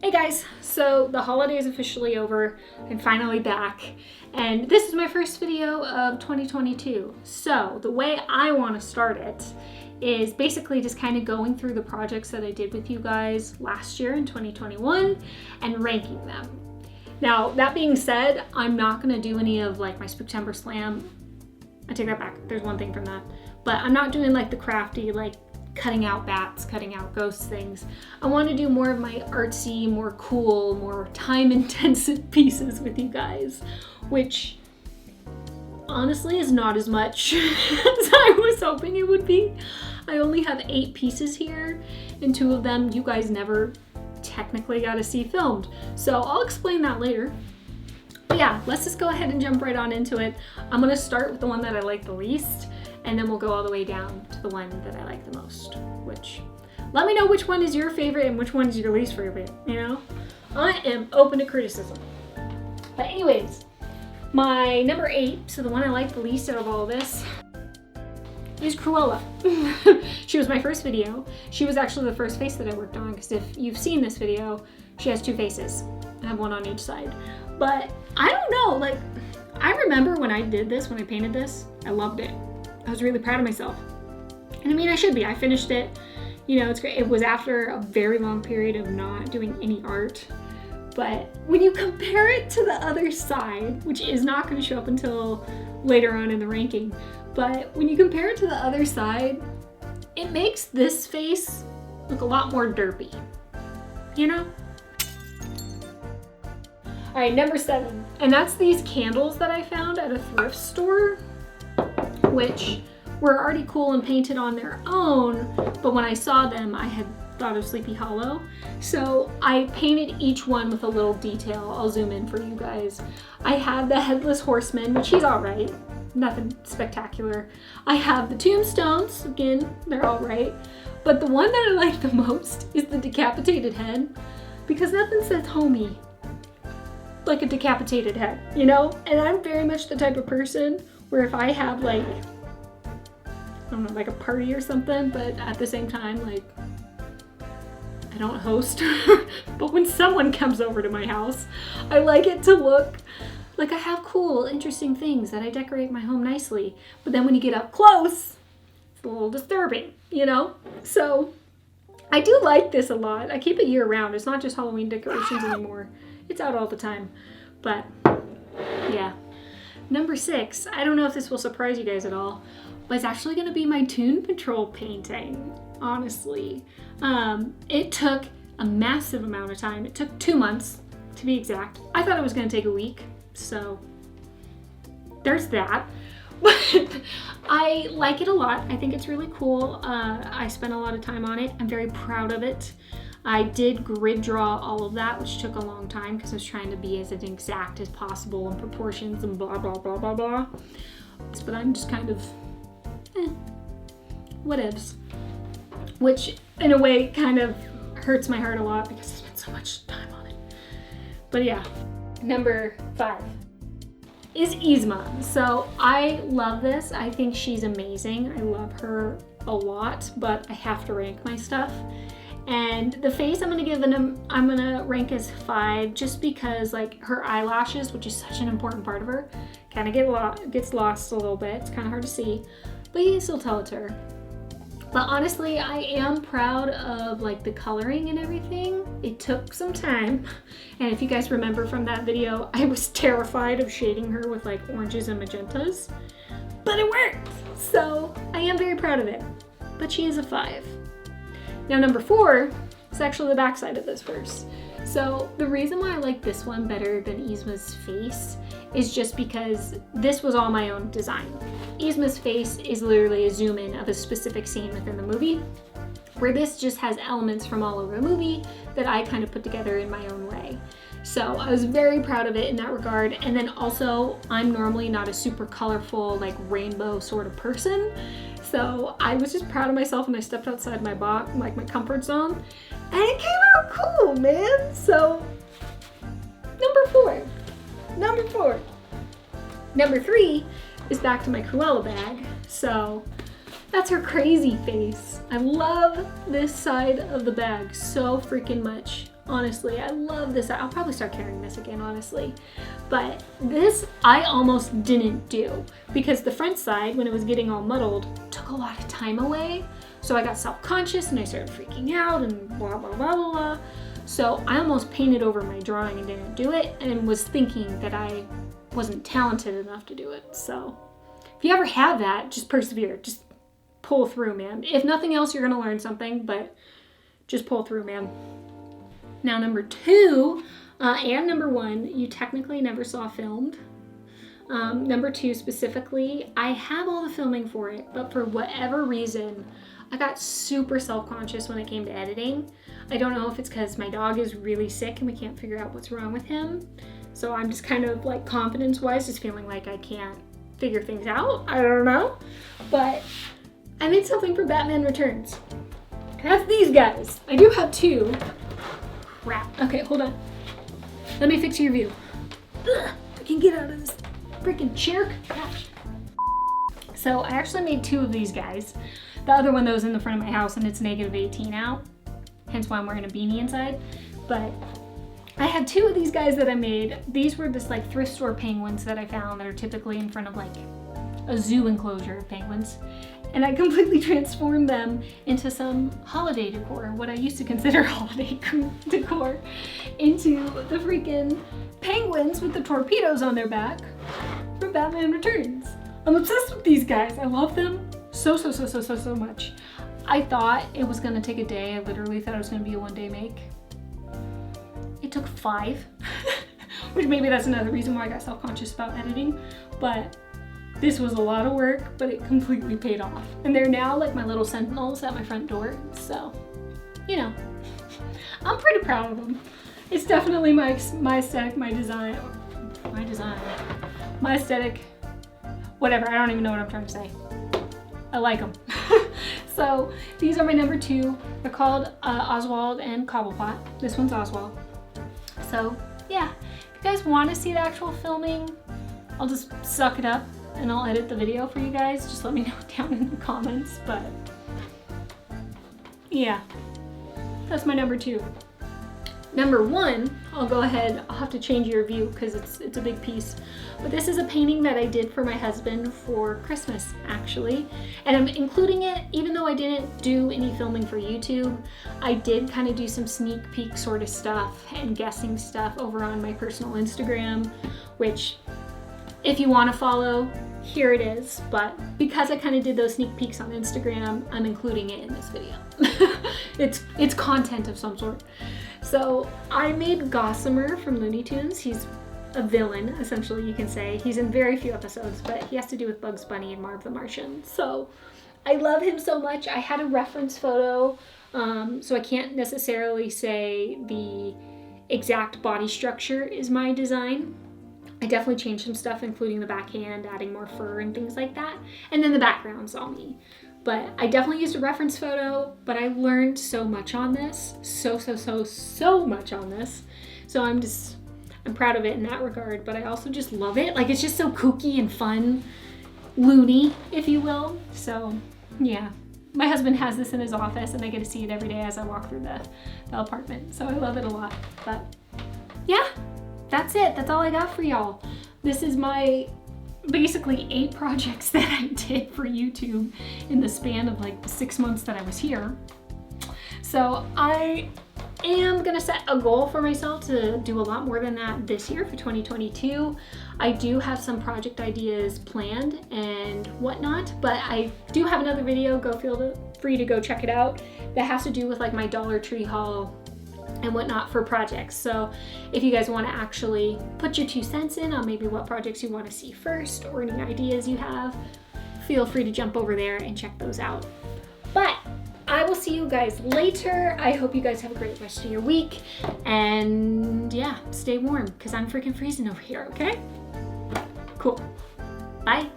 Hey guys, so the holiday is officially over. I'm finally back, and this is my first video of 2022. So the way I want to start it is basically just kind of going through the projects that I did with you guys last year in 2021 and ranking them. Now, that being said, I'm not going to do any of like my Spooktember Slam. I take that back. There's one thing from that. But I'm not doing like the crafty, like cutting out bats, cutting out ghost things. I want to do more of my artsy, more cool, more time-intensive pieces with you guys, which honestly is not as much as I was hoping it would be. I only have 8 pieces here, and 2 of them you guys never technically got to see filmed. So I'll explain that later. But yeah, let's just go ahead and jump right on into it. I'm going to start with the one that I like the least, and then we'll go all the way down to the one that I like the most, which, let me know which one is your favorite and which one is your least favorite, you know? I am open to criticism. But anyways, my number 8, so the one I like the least out of all of this, is Cruella. She was my first video. She was actually the first face that I worked on, because if you've seen this video, she has 2 faces. I have one on each side. But I don't know, like, I remember when I did this, when I painted this, I loved it. I was really proud of myself. And I mean, I should be. I finished it. You know, it's great. It was after a very long period of not doing any art. But when you compare it to the other side, which is not going to show up until later on in the ranking, but when you compare it to the other side, it makes this face look a lot more derpy. You know? All right, number 7. And that's these candles that I found at a thrift store, which were already cool and painted on their own, but when I saw them, I had thought of Sleepy Hollow. So I painted each one with a little detail. I'll zoom in for you guys. I have the Headless Horseman, which he's all right. Nothing spectacular. I have the tombstones. Again, they're all right. But the one that I like the most is the decapitated head, because nothing says homey like a decapitated head, you know? And I'm very much the type of person where if I have like, I don't know, like a party or something, but at the same time, like, I don't host, but when someone comes over to my house, I like it to look like I have cool, interesting things that I decorate my home nicely. But then when you get up close, it's a little disturbing, you know? So I do like this a lot. I keep it year round. It's not just Halloween decorations anymore. It's out all the time. But yeah. Number 6, I don't know if this will surprise you guys at all, but it's actually going to be my Toon Patrol painting, honestly. It took a massive amount of time. It took 2 months, to be exact. I thought it was going to take a week, so there's that. But I like it a lot. I think it's really cool. I spent a lot of time on it. I'm very proud of it. I did grid draw all of that, which took a long time because I was trying to be as exact as possible in proportions and blah, blah, blah, blah, blah. But I'm just kind of, whatevs. Which, in a way, kind of hurts my heart a lot because I spent so much time on it. But yeah, number 5 is Yzma. So I love this. I think she's amazing. I love her a lot, but I have to rank my stuff. And the face I'm gonna rank as 5, just because like her eyelashes, which is such an important part of her, kind of gets lost a little bit. It's kind of hard to see, but you can still tell it's her. But honestly, I am proud of like the coloring and everything. It took some time, and if you guys remember from that video, I was terrified of shading her with like oranges and magentas, but it worked. So I am very proud of it. But she is a 5. Now number 4 is actually the backside of this verse. So the reason why I like this one better than Yzma's face is just because this was all my own design. Yzma's face is literally a zoom in of a specific scene within the movie, where this just has elements from all over the movie that I kind of put together in my own way. So I was very proud of it in that regard. And then also, I'm normally not a super colorful, like rainbow sort of person. So I was just proud of myself when I stepped outside my box, like my comfort zone, and it came out cool, man. So number 4. Number 3 is back to my Cruella bag. So that's her crazy face. I love this side of the bag so freaking much. honestly. I love this. I'll probably start carrying this again, honestly. But this I almost didn't do because the front side, when it was getting all muddled, took a lot of time away. So I got self-conscious and I started freaking out and blah, blah, blah, blah, blah. So I almost painted over my drawing and didn't do it, and was thinking that I wasn't talented enough to do it. So if you ever have that, just persevere. Just pull through, man. If nothing else, you're gonna learn something, but just pull through, man. Now, number 2 and number 1, you technically never saw filmed. Number 2 specifically, I have all the filming for it, but for whatever reason, I got super self-conscious when it came to editing. I don't know if it's because my dog is really sick and we can't figure out what's wrong with him. So I'm just kind of like confidence-wise just feeling like I can't figure things out. I don't know. But I made something for Batman Returns. That's these guys. I do have 2. Crap. Okay, hold on. Let me fix your view. Ugh, I can get out of this freaking chair. Gosh. So I actually made 2 of these guys. The other one that was in the front of my house, and it's -18 out. Hence why I'm wearing a beanie inside. But I had 2 of these guys that I made. These were this like thrift store penguins that I found that are typically in front of like a zoo enclosure of penguins. And I completely transformed them into some holiday decor, what I used to consider holiday decor, into the freaking penguins with the torpedoes on their back from Batman Returns. I'm obsessed with these guys. I love them so much. I thought it was gonna take a day. I literally thought it was gonna be a 1-day make. It took 5, which maybe that's another reason why I got self-conscious about editing, but this was a lot of work, but it completely paid off. And they're now like my little sentinels at my front door, so, you know, I'm pretty proud of them. It's definitely my aesthetic, my aesthetic, whatever, I don't even know what I'm trying to say. I like them. So these are my number 2. They're called Oswald and Cobblepot. This one's Oswald. So yeah, if you guys want to see the actual filming, I'll just suck it up and I'll edit the video for you guys. Just let me know down in the comments. But yeah, that's my number 2. Number 1, I'll go ahead, I'll have to change your view because it's a big piece. But this is a painting that I did for my husband for Christmas, actually. And I'm including it, even though I didn't do any filming for YouTube, I did kind of do some sneak peek sort of stuff and guessing stuff over on my personal Instagram, which if you want to follow, here it is. But because I kind of did those sneak peeks on Instagram, I'm including it in this video. It's content of some sort. So I made Gossamer from Looney Tunes. He's a villain, essentially, you can say. He's in very few episodes, but he has to do with Bugs Bunny and Marv the Martian. So I love him so much. I had a reference photo, so I can't necessarily say the exact body structure is my design. I definitely changed some stuff, including the backhand, adding more fur and things like that. And then the background's all me. But I definitely used a reference photo, but I learned so much on this. So much on this. So I'm proud of it in that regard, but I also just love it. Like, it's just so kooky and fun, loony, if you will. So yeah, my husband has this in his office and I get to see it every day as I walk through the apartment. So I love it a lot. But yeah, that's it. That's all I got for y'all. This is my basically 8 projects that I did for YouTube in the span of like the 6 months that I was here. So I am gonna set a goal for myself to do a lot more than that this year for 2022. I do have some project ideas planned and whatnot, but I do have another video, feel free to go check it out, that has to do with like my Dollar Tree haul and whatnot for projects. So if you guys want to actually put your 2 cents in on maybe what projects you want to see first or any ideas you have, feel free to jump over there and check those out. But I will see you guys later. I hope you guys have a great rest of your week, and yeah, stay warm because I'm freaking freezing over here, okay? Cool. Bye.